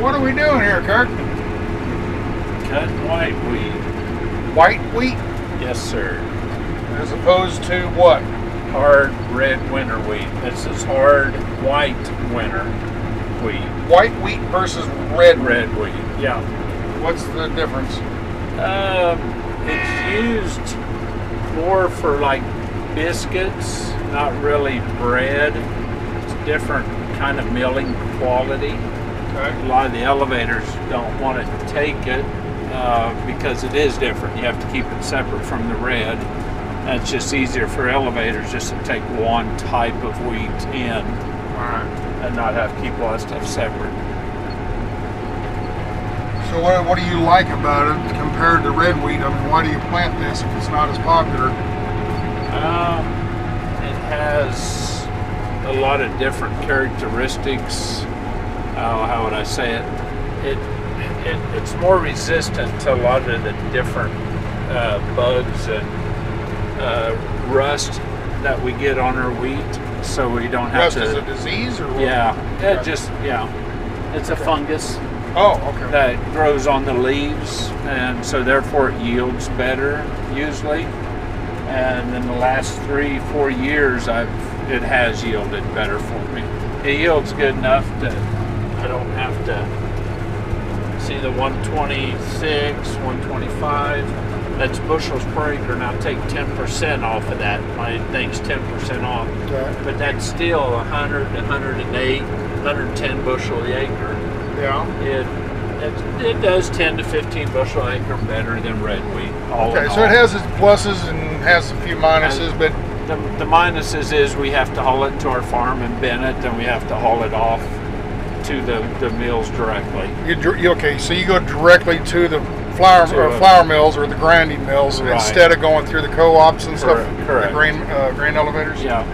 What are we doing here, Kirk? Cutting white wheat. White wheat? Yes, sir. As opposed to what? Hard red winter wheat. This is hard white winter wheat. White wheat versus red wheat. Yeah. What's the difference? It's used more for like biscuits, not really bread. It's different kind of milling quality. Okay. A lot of the elevators don't want to take it because it is different. You have to keep it separate from the red. And it's just easier for elevators just to take one type of wheat in and not have to keep a lot of stuff separate. So what do you like about it compared to red wheat? I mean, why do you plant this if it's not as popular? It has a lot of different characteristics. How would I say it? It's more resistant to a lot of the different bugs and rust that we get on our wheat, so we don't have rust to. Rust is a disease, or what? Yeah, it's a fungus. Oh, okay. That grows on the leaves, and so therefore it yields better usually. And in the last 3-4 years, it has yielded better for me. It yields good enough that I don't have to see the 126, 125. That's bushels per acre. Now take 10% off of that. My thing's 10% off. Okay. But that's still 100, 108, 110 bushel the acre. Yeah. It does 10 to 15 bushel an acre better than red wheat. Okay, so it has its pluses and has a few minuses, but the minuses is we have to haul it to our farm and bin it, and we have to haul it off to the mills directly. Okay, so you go directly to the flour mills or the grinding mills instead of going through the co-ops and stuff. Correct. The grain elevators. Yeah.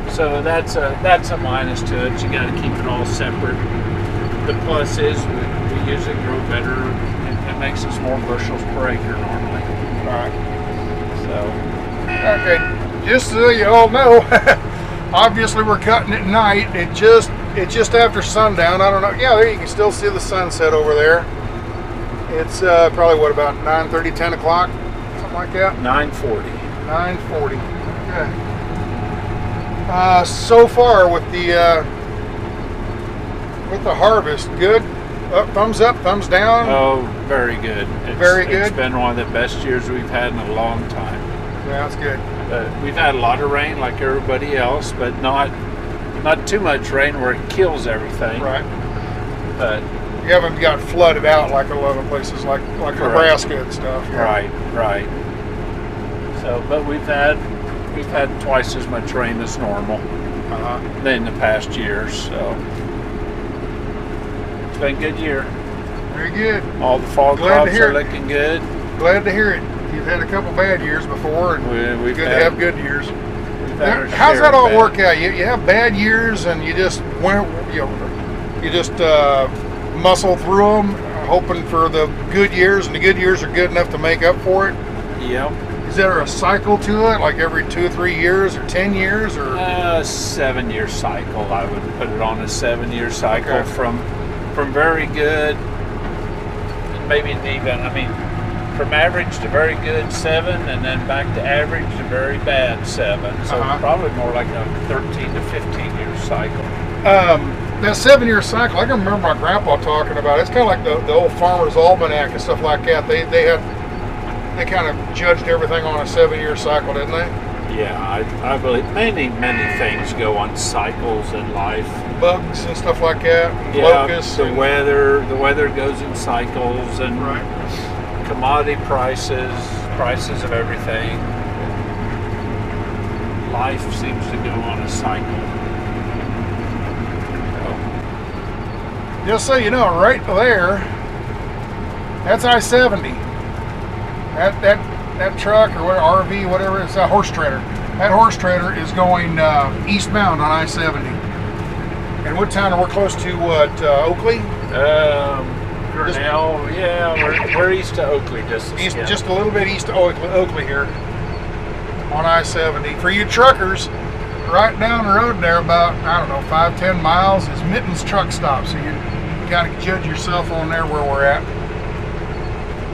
So that's a minus to it. You got to keep it all separate. The plus is we usually grow better. It makes us more bushels per acre normally. All right. So. Okay, just so you all know, obviously we're cutting at night. It's just after sundown. I don't know. Yeah, there you can still see the sunset over there. It's probably what, about 9:30, 10 o'clock, something like that. 9:40. 9:40. Okay. So far with the harvest, good. Thumbs up, thumbs down. Oh, very good. Very good. It's been one of the best years we've had in a long time. Yeah, that's good. We've had a lot of rain like everybody else, but not too much rain where it kills everything. Right. But you haven't got flooded out like a lot of places like Nebraska and stuff. Yeah. Right. So, but we've had twice as much rain as normal than the past years. So it's been a good year. Very good. All the fall crops are looking good. Glad to hear it. You've had a couple bad years before, and we've good to have good years. Now, how's that all work out? You have bad years, and you just muscle through them, hoping for the good years, and the good years are good enough to make up for it. Yep. Is there a cycle to it, like every 2 or 3 years, or 10 years, or? 7-year cycle. I would put it on a 7-year cycle. Okay. from very good, maybe even. I mean, from average to very good 7, and then back to average to very bad 7. So probably more like a 13 to 15-year cycle. That 7-year cycle, I can remember my grandpa talking about it. It's kind of like the old Farmer's Almanac and stuff like that. They kind of judged everything on a 7-year cycle, didn't they? Yeah, I believe many things go on cycles in life. Bugs and stuff like that. Yeah, locusts. The weather goes in cycles, and commodity prices of everything. Life seems to go on a cycle. Just so you know, right there, that's I-70. That truck or RV, whatever, it's a horse trailer. That horse trailer is going eastbound on I-70. And what town are we close to? What, Oakley? Grinnell, we're east of Oakley, just a little bit east of Oakley here on I-70. For you truckers, right down the road there, about, I don't know, 5-10 miles is Mitten's Truck Stop. So you kind of judge yourself on there where we're at.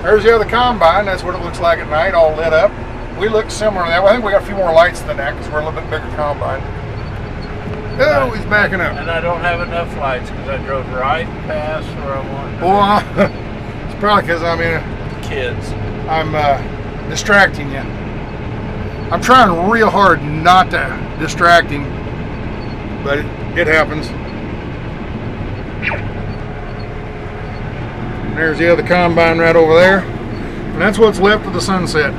There's the other combine. That's what it looks like at night, all lit up. We look similar to that. Well, I think we got a few more lights than that because we're a little bit bigger combine. Oh, he's backing up. And I don't have enough lights because I drove right past where I wanted. Well, it's probably because I'm in kids. I'm distracting you. I'm trying real hard not to distract him, but it happens. And there's the other combine right over there, and that's what's left of the sunset.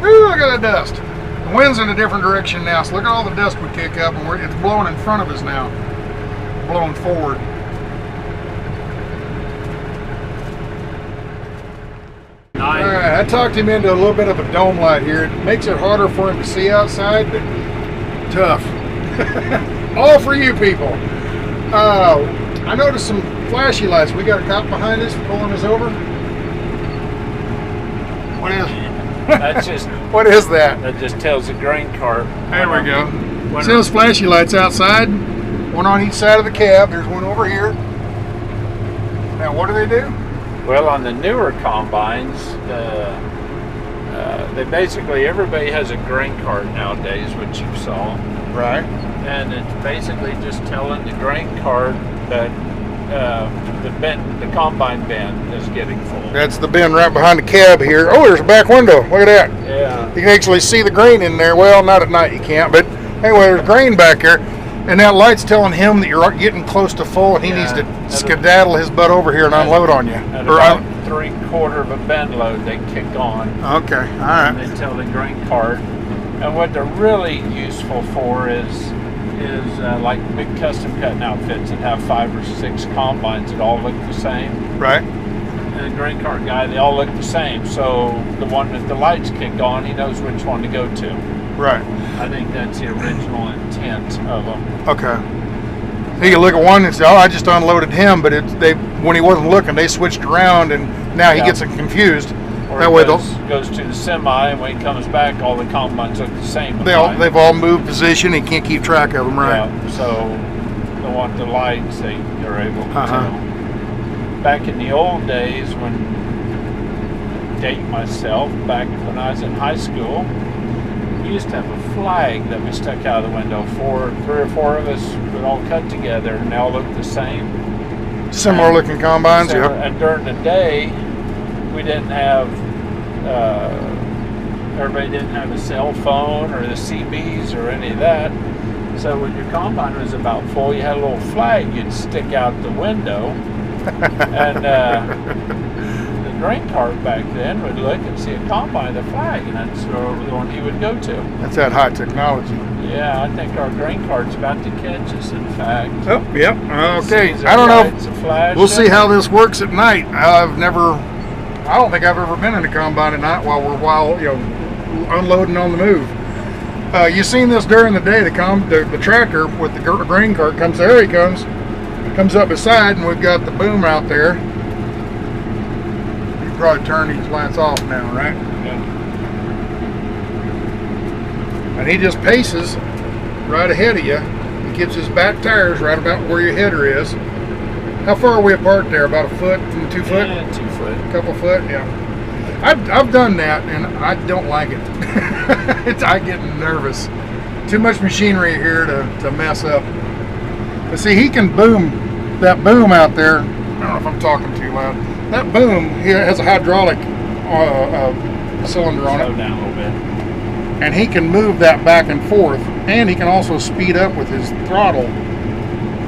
Ooh, look at that dust. The wind's in a different direction now, so look at all the dust we kick up, and it's blowing in front of us now, blowing forward. Nice. All right, I talked him into a little bit of a dome light here. It makes it harder for him to see outside, but tough. All for you people. I noticed some flashy lights. We got a cop behind us pulling us over. What is? That's just. What is that? That just tells the grain cart. There we go. See those flashy lights outside? One on each side of the cab. There's one over here. Now, what do they do? Well, on the newer combines, they basically, everybody has a grain cart nowadays, which you saw. Right. And it's basically just telling the grain cart that the combine bin is getting full. That's the bin right behind the cab here. Oh, there's a back window. Look at that. Yeah. You can actually see the grain in there. Well, not at night you can't, but anyway, there's grain back there. And that light's telling him that you're getting close to full and he needs to skedaddle his butt over here and unload on you. At about 3/4 of a bin load, they kick on. Okay, all right. And they tell the grain cart. And what they're really useful for is like big custom cutting outfits that have 5 or 6 combines that all look the same. Right. And the grain cart guy, they all look the same. So the one that the lights kick on, he knows which one to go to. Right. I think that's the original intent of them. Okay. So you can look at one and say, "Oh, I just unloaded him," but when he wasn't looking, they switched around, and now he gets confused. Or that way, goes to the semi, and when he comes back, all the combines look the same. They've all moved position. He can't keep track of them, right? Yeah. So the one the lights, they're able to tell. Back in the old days, when date myself, back when I was in high school, we used to have a flag that we stuck out of the window. 3 or 4 of us would all cut together, and they all looked the same. Similar looking combines, yeah. And during the day, we didn't have, everybody didn't have a cell phone or the CBs or any of that. So when your combine was about full, you had a little flag you'd stick out the window. And the grain cart back then would look and see a combine, the flag, and that's the one he would go to. That's that high technology. Yeah, I think our grain cart's about to catch us, in fact. Oh, yep. Okay. I don't know. We'll see how this works at night. I don't think I've ever been in a combine at night while unloading on the move. You seen this during the day. The tractor with the grain cart comes. There he comes. Comes up beside, and we've got the boom out there. You can probably turn these lights off now, right? Yeah. And he just paces right ahead of you. He keeps his back tires right about where your header is. How far are we apart there? About a foot from 2 foot? Yeah, 2 foot. A couple foot, yeah. I've done that, and I don't like it. I get nervous. Too much machinery here to mess up. But see, he can boom that boom out there. I don't know if I'm talking too loud. That boom here has a hydraulic cylinder on it. Slow down a little bit. And he can move that back and forth, and he can also speed up with his throttle.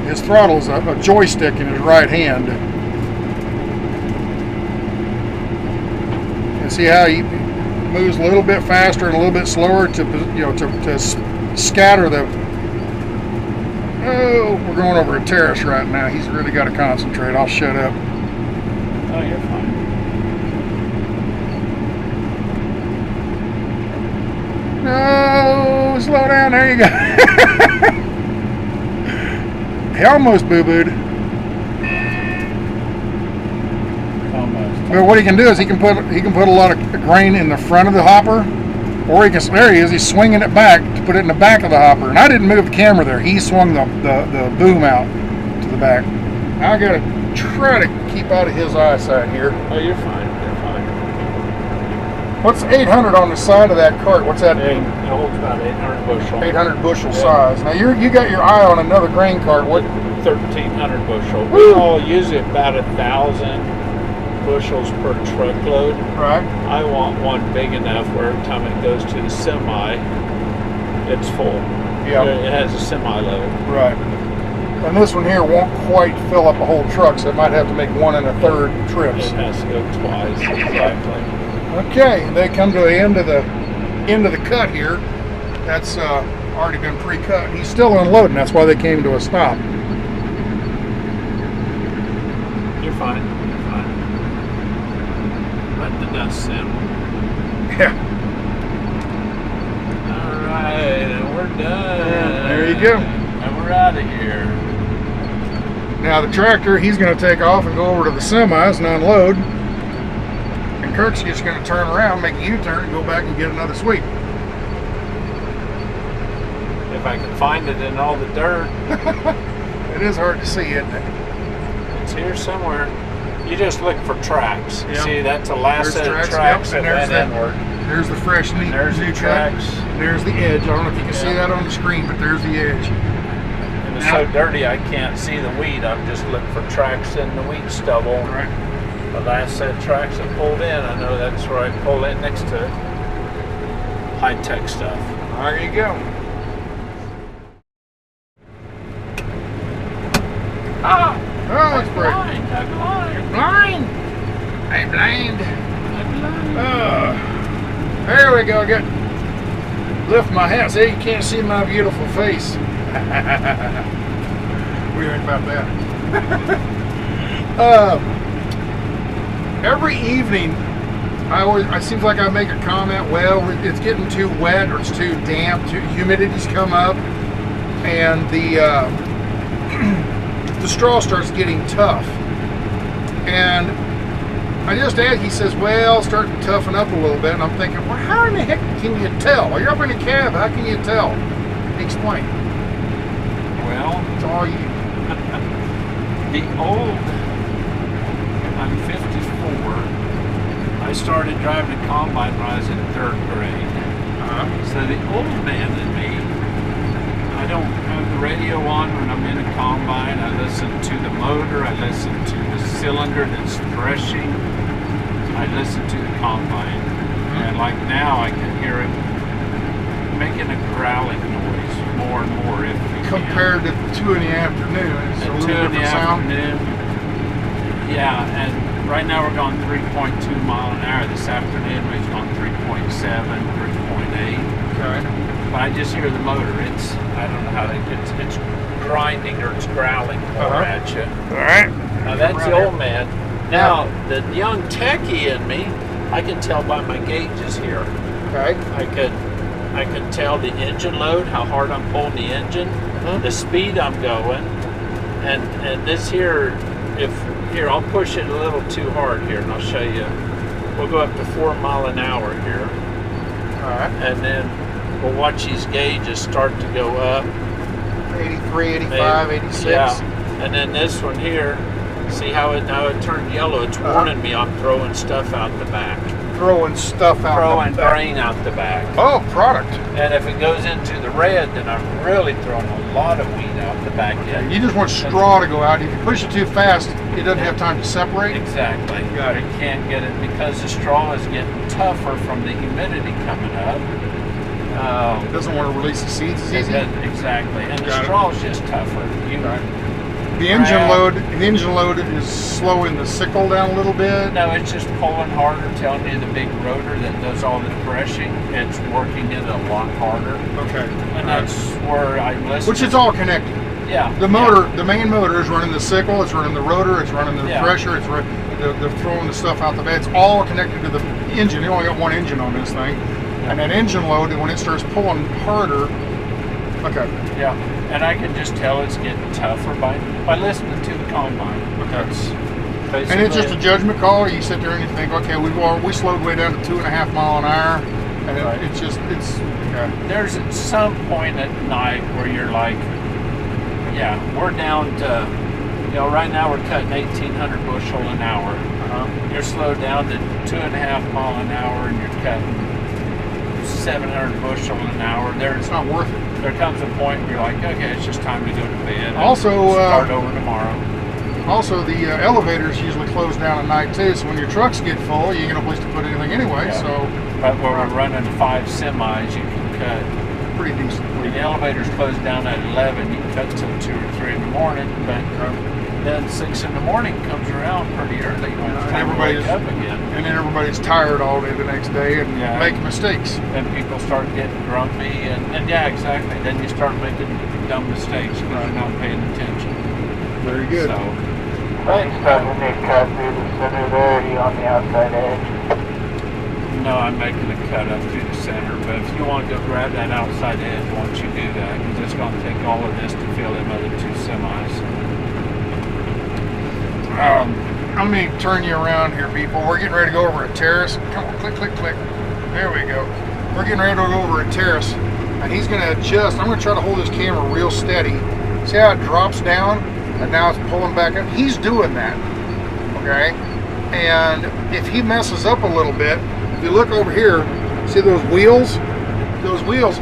His throttle is a joystick in his right hand. And see how he moves a little bit faster and a little bit slower to scatter the. Oh, we're going over a terrace right now. He's really got to concentrate. I'll shut up. Oh, you're fine. No, slow down. There you go. He almost boo-booed. Almost. But what he can do is he can put a lot of grain in the front of the hopper, Or there he is, he's swinging it back to put it in the back of the hopper. And I didn't move the camera there. He swung the boom out to the back. Now I gotta try to keep out of his eyesight here. Oh, you're fine. You're fine. What's 800 on the side of that cart? What's that mean? It holds about 800 bushel. 800 bushel size. Now you got your eye on another grain cart. What? 1,300 bushel. Woo! We all use it about 1,000 bushels per truckload. Right. I want one big enough where every time it goes to the semi, it's full. Yeah. It has a semi load. Right. And this one here won't quite fill up a whole truck, so it might have to make 1 1/3 trips. It has to go twice. Exactly. Okay, they come to the end of the cut here. That's already been pre-cut. He's still unloading. That's why they came to a stop. You're fine. You're fine. Let the dust settle. Yeah. All right, and we're done. There you go. And we're out of here. Now the tractor, he's going to take off and go over to the semis and unload. And Kirk's just going to turn around, make a U-turn, and go back and get another sweep. If I can find it in all the dirt. It is hard to see, isn't it? It's here somewhere. You just look for tracks. Yep. See, that's the last set of Yep, tracks and that there's went inward. There's the fresh meat. There's the tracks. There's the edge. I don't know if you can see that on the screen, but there's the edge. And it's so dirty I can't see the weed. I'm just looking for tracks in the wheat stubble. Right. The last set of tracks that pulled in, I know that's where I pull in next to high-tech stuff. There you go. Ah! Oh, that's I'm great. blind. I'm blind. You're blind. I'm blind. I'm blind. There we go. Good. Lift my hat. See, you can't see my beautiful face. What do you think about that? Every evening, it seems like I make a comment. Well, it's getting too wet, or it's too damp. Humidity's come up, and the the straw starts getting tough. And I just asked, he says, well, starting to toughen up a little bit. And I'm thinking, well, how in the heck can you tell? You're up in a cab, how can you tell? Explain. Well, It's all you. I'm 54. I started driving a combine when I was in 3rd grade. So the old man in me, I don't have the radio on when I'm in a combine. I listen to the motor. I listen to the cylinder that's threshing. I listen to the combine. And like now I can hear it making a growling noise more and more if we Compared to 2 in the afternoon, it's a can. little 2 in the different sound. afternoon. Yeah, and right now we're going 3.2 mile an hour. This afternoon we've gone 3.7, 3.8. Okay. But I just hear the motor. I don't know how it's grinding or it's growling more at you. All right. Now that's the old man. Now the young techie in me, I can tell by my gauges here. Okay. I can tell the engine load, how hard I'm pulling the engine, the speed I'm going, and this here, here I'll push it a little too hard here, and I'll show you. We'll go up to 4 mile an hour here. All right. And then we'll watch these gauges start to go up. 83, 85, 86. Yeah. And then this one here, see how it turned yellow? It's warning me I'm throwing stuff out the back. Throwing stuff out Throwing the back. brain out the back. Oh, product. And if it goes into the red, then I'm really throwing a lot of weed out the back end. You just want straw to go out. If you push it too fast, it doesn't have time to separate. Exactly. Got it. You can't get it because the straw is getting tougher from the humidity coming up. It doesn't want to release the seeds as easy. Exactly. And the Got it. straw is just tougher. The engine load is slowing the sickle down a little bit. No, it's just pulling harder, telling you the big rotor that does all the threshing, it's working it a lot harder. Okay. And that's where I'm listening. Which is all connected. Yeah. The motor, the main motor is running the sickle, it's running the rotor, it's running the thresher, it's they're throwing the stuff out the bed. It's all connected to the engine. You only got one engine on this thing. And that engine load, when it starts pulling harder, okay. Yeah, and I can just tell it's getting tougher by listening to the combine. Okay. Basically, And it's just a judgment call. You sit there and you think, okay, we slowed way down to 2.5 mile an hour. And Right. it's just, it's, There's some point at night where you're like, yeah, we're down to, you know, right now we're cutting 1,800 bushel an hour. You're slowed down to 2.5 mile an hour, and you're cutting 700 bushel an hour. it's not worth it. There comes a point where you're like, okay, it's just time to go to bed. And Also, start over tomorrow. Also, the elevators usually close down at night too, so when your trucks get full, you ain't got no place to put anything anyway, Yeah. so But where we're running 5 semis, you can cut. pretty decent. When the elevators close down at 11, you can cut till 2 or 3 in the morning, but then 6 in the morning comes around pretty early when it's time to wake up again. And then everybody's tired all day the next day and Yeah. make mistakes. Then people start getting grumpy, and yeah, exactly. Then you start making dumb mistakes because you're not paying attention. Very good. So, Thanks, Captain Nick. Cut through the center there, you on the outside edge. no, I'm making a cut up through the center, but if you want to go grab that outside edge, why don't you do that? Because it's going to take all of this to fill them other 2 semis. Let me turn you around here, people. We're getting ready to go over a terrace. Come on, click, click, click. There we go. We're getting ready to go over a terrace, and he's going to adjust. I'm going to try to hold this camera real steady. See how it drops down, and now it's pulling back up? He's doing that, okay? And if he messes up a little bit, if you look over here, see those wheels? Those wheels,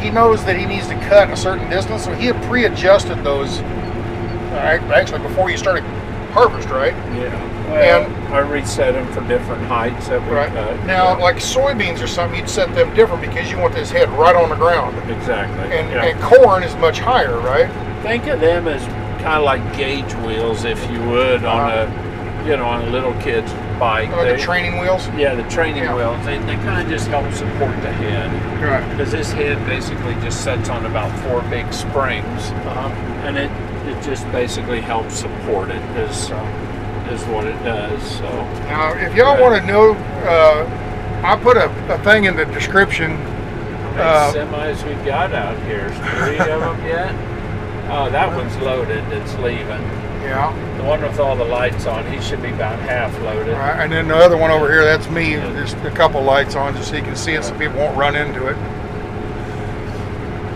he knows that he needs to cut a certain distance, so he had pre-adjusted those, actually before you started harvest, right? Yeah. Well, And- I reset them for different heights every Right. cut. Now, Yeah. like soybeans or something, you'd set them different because you want this head right on the ground. Exactly. And, yeah. and corn is much higher, right? Think of them as kind of like gauge wheels, if you would, on a, you know, on a little kid's bike. Like the training wheels. Yeah, the training Yeah. wheels. They kind of just help support the head. Right. Because this head basically just sets on about 4 big springs, and it just basically helps support it. Is what it does. So Now, if y'all want to know, I put a thing in the description. how many semis we got out here? 3 of them yet? Oh, that one's loaded. It's leaving. Yeah. The one with all the lights on, he should be about half loaded. Right. And then the other one over here, that's me. Just a couple lights on just so you can see it so people won't run into it.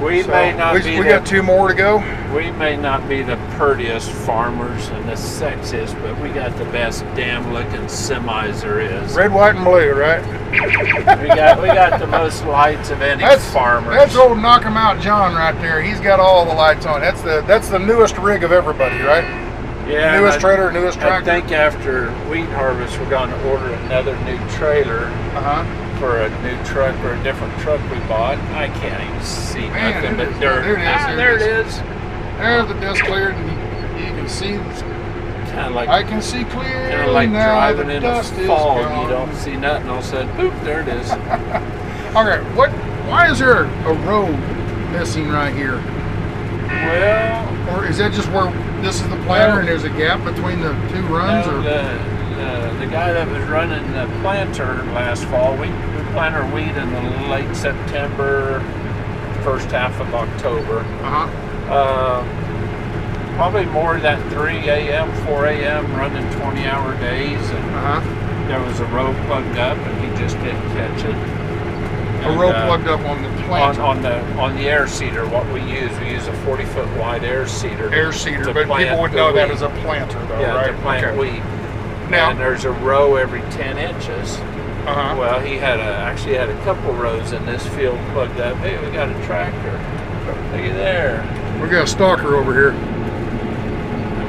We So, may not be we got 2 more to go. we may not be the prettiest farmers and the sexiest, but we got the best damn looking semis there is. Red, white, and blue, right? We got the most lights of any farmer. That's old Knock 'em Out John right there. He's got all the lights on. That's the newest rig of everybody, right? Yeah, Newest I- trailer, newest I tractor. think after wheat harvest, we're going to order another new trailer for a new truck or a different truck we bought. I can't even see Man, nothing there but it is. dirt. There it is, Ah, there there it it is. There's the dust cleared, and you can see. Kind of like I can see clearly kind of like now. driving The in a dust is fog. gone. You don't see nothing. All of a sudden, boop, there it is. Okay, why is there a row missing right here? Well, Or is that just where this is the planter and there's a gap between the 2 runs? no, Or the guy that was running the planter last fall, we plant our wheat in the late September, first half of October. Probably more that 3 a.m., 4 a.m. running 20-hour days, and there was a row plugged up, and he just didn't catch it. A row plugged up on the planter. On the air seeder. What we use a 40-foot wide air seeder. Air seeder, to but plant people would the know that wheat. as a planter, though, Yeah, right? to plant Okay. wheat. Now- And there's a row every 10 inches. Uh-huh. Well, he actually had a couple rows in this field plugged up. Hey, we got a tractor. Look at there. We got a stalker over here.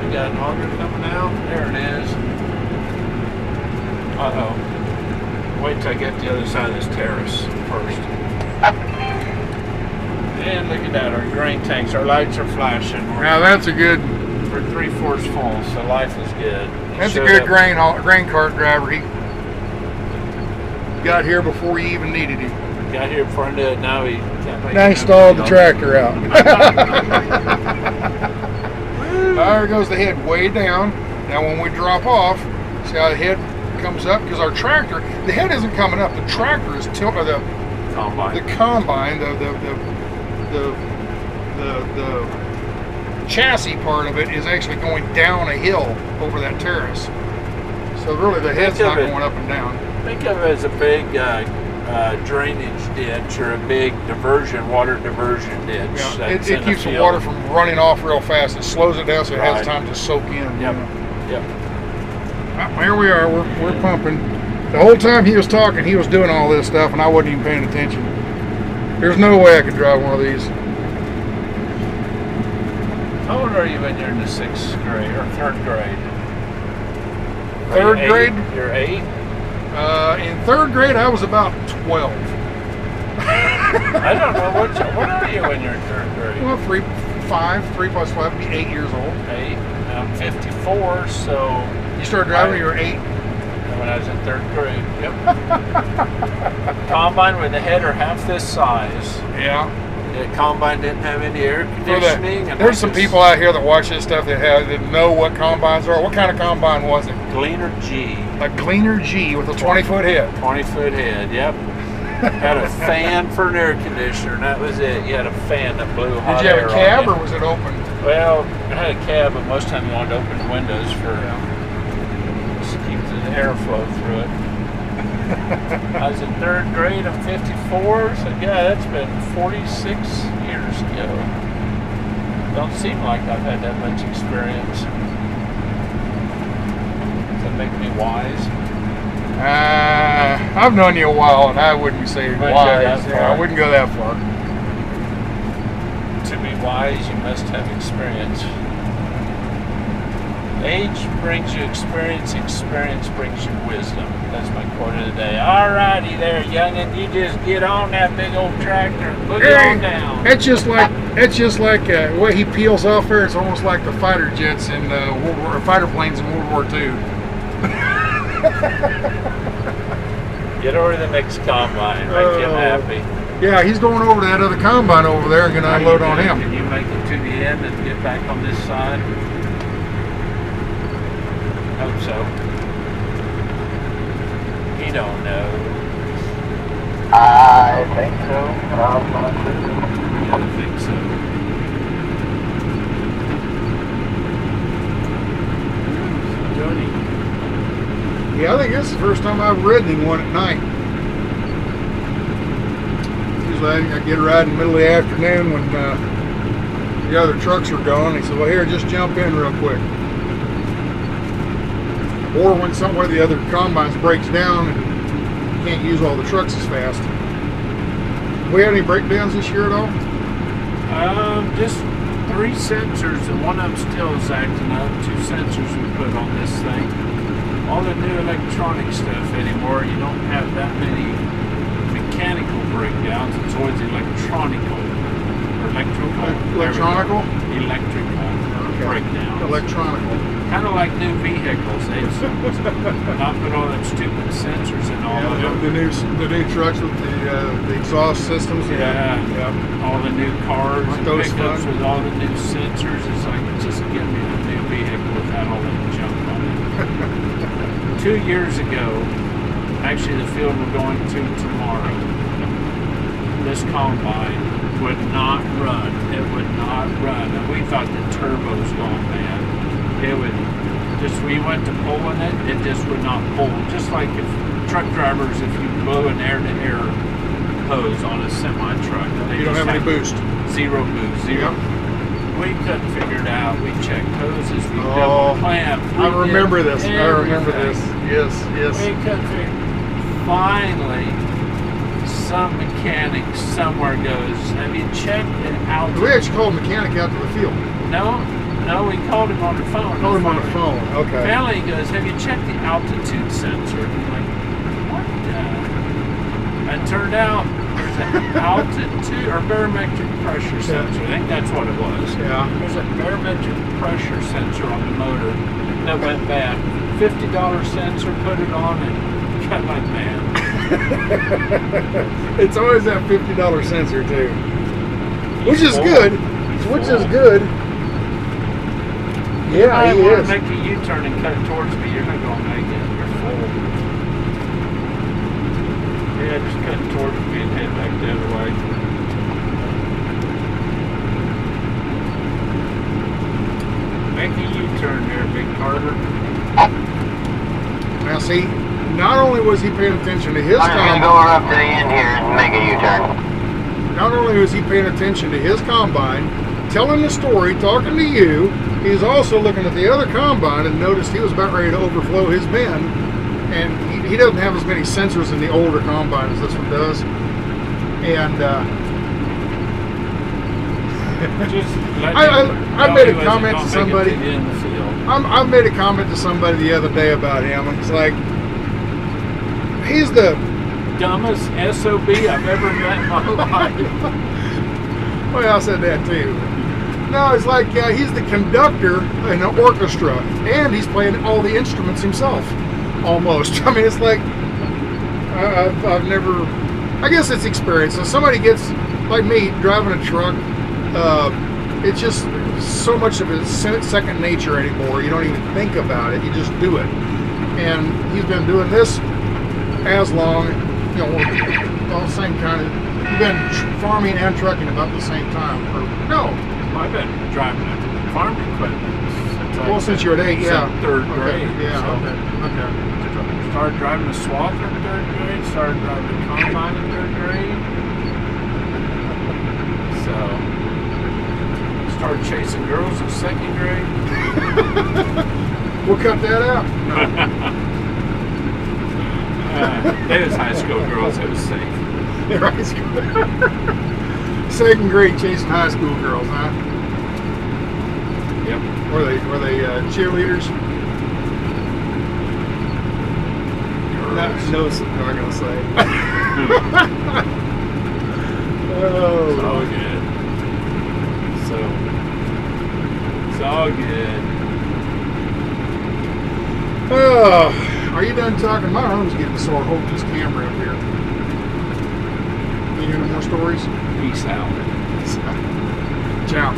We got an auger coming out. There it is. Uh-oh. Wait till I get to the other side of this terrace first. And look at that, our grain tanks, our lights are flashing. Now that's a good. We're 3/4 full, so life is good. That's a Showed good up- grain cart driver. He got here before you even needed him. Got here before I knew it. Now he can't make Now he it. stalled the tractor out. There goes the head way down. Now when we drop off, see how the head comes up? Because our tractor, the head isn't coming up. The tractor is tilting. The Combine. combine, the chassis part of it is actually going down a hill over that terrace. So really the head's Think of not it- going up and down. Think of it as a big drainage ditch or a big water diversion ditch. Yeah. It keeps the water from running off real fast. It slows it down so it Right. has time to soak in. Yep. You know? Yep. Well, here we are. We're pumping. The whole time he was talking, he was doing all this stuff, and I wasn't even paying attention. There's no way I could drive one of these. How old are you when you're in the 6th grade or 3rd grade? Third grade? You're 8? In 3rd grade, I was about 12. I don't know. What are you when you're in 3rd grade? Well, 3 plus 5 would be 8 years old. 8. I'm 54, so... You started driving when you were 8? When I was in 3rd grade, yep. Combine with a header half this size. Yeah. The combine didn't have any air conditioning. And there's some people out here that watch this stuff that know what combines are. What kind of combine was it? Gleaner G. A Gleaner G with a 20-foot head. 20-foot head, yep. Had a fan for an air conditioner, and that was it. You had a fan that blew hot air. Did you have a cab, or was it open? Well, I had a cab, but most of the time you wanted to open the windows for just to keep the airflow through it. I was in 3rd grade. I'm 54, so yeah, that's been 46 years ago. Don't seem like I've had that much experience. Does that make me wise? I've known you a while, and I wouldn't say wise. Yeah, I wouldn't go that far. To be wise, you must have experience. Age brings you experience, experience brings you wisdom. That's my quote of the day. Alrighty there, youngin', you just get on that big old tractor and boogie on down. It's just like the way he peels off there. It's almost like the fighter jets in fighter planes in World War II. Get over to the next combine, make him happy. Yeah, he's going over to that other combine over there and going to unload on him. Can you make it to the end and get back on this side? Hope so. He don't know. I think so. I think so. Johnny. Yeah, I think this is the first time I've ridden in one at night. Usually I get a ride in the middle of the afternoon when the other trucks are gone. He said, well, here, just jump in real quick. Or when somewhere the other combines breaks down and you can't use all the trucks as fast. We had any breakdowns this year at all? Just 3 sensors, and one of them still is acting up. 2 sensors we put on this thing. All the new electronic stuff anymore, you don't have that many mechanical breakdowns. It's always electronical. Or electrical? Electrical breakdowns. Electronical. Kind of like new vehicles. They've not put all them stupid sensors in all of them. The new trucks with the exhaust systems. Yeah. All the new cars and those pickups fun? with all the new sensors. It's like, just give me a new vehicle without all that junk on it. 2 years ago, actually the field we're going to tomorrow, this combine would not run. It would not run. And we thought the turbo's gone bad. It would just, we went to pulling it, it just would not pull. Just like if truck drivers, if you blow an air-to-air hose on a semi-truck, You don't have any boost. Zero boost, zero. Yep. We couldn't figure it out. We checked hoses, we double clamped. I remember this. I remember this. Yes. We couldn't figure. Finally, some mechanic somewhere goes, have you checked it out? We actually called a mechanic out to the field. No, we called him on the phone. Called him on the phone. Okay. Finally, he goes, have you checked the altitude sensor? And I'm like, what the? And it turned out there's an altitude or barometric pressure sensor. I think that's what it was. Yeah. There's a barometric pressure sensor on the motor that went bad. $50 sensor, put it on and cut like mad. It's always that $50 sensor too. Which is good. Which is good. Yeah, he want is. to make a U-turn and cut towards me. You're not going to make it. You're full. Yeah, just cut towards me and head back the other way. Make a U-turn there, Big Carter. Now see, not only was he paying attention to his I'm just gonna go combine, up to the end here and make a U-turn. not only was he paying attention to his combine, telling the story, talking to you, he's also looking at the other combine and noticed he was about ready to overflow his bin. And he doesn't have as many sensors in the older combine as this one does. And I made a comment to somebody. I made a comment to somebody the other day about him. It's like, he's the dumbest SOB I've ever met in my life. Well, I said that too. No, it's like he's the conductor in an orchestra, and he's playing all the instruments himself, almost. I mean, it's like I've never. I guess it's experience. If somebody gets like me driving a truck, it's just so much of it's second nature anymore. You don't even think about it. You just do it. And he's been doing this as long, you know, all the same kind of. You've been farming and trucking about the same time. Or, no. I've been driving farm equipment Since you were 8, yeah. Third grade. Yeah, so okay. Started driving a swather in third grade, started driving a combine in third grade. So, started chasing girls in second grade. We'll cut that out. It was high school girls, it was safe. High school. Second grade chasing high school girls, huh? Yep. Were they cheerleaders? No, I'm not gonna say. Oh, it's all good. So, it's all good. Oh, are you done talking? My arm's getting sore holding this camera up here. You hear any more stories? Peace out. Ciao.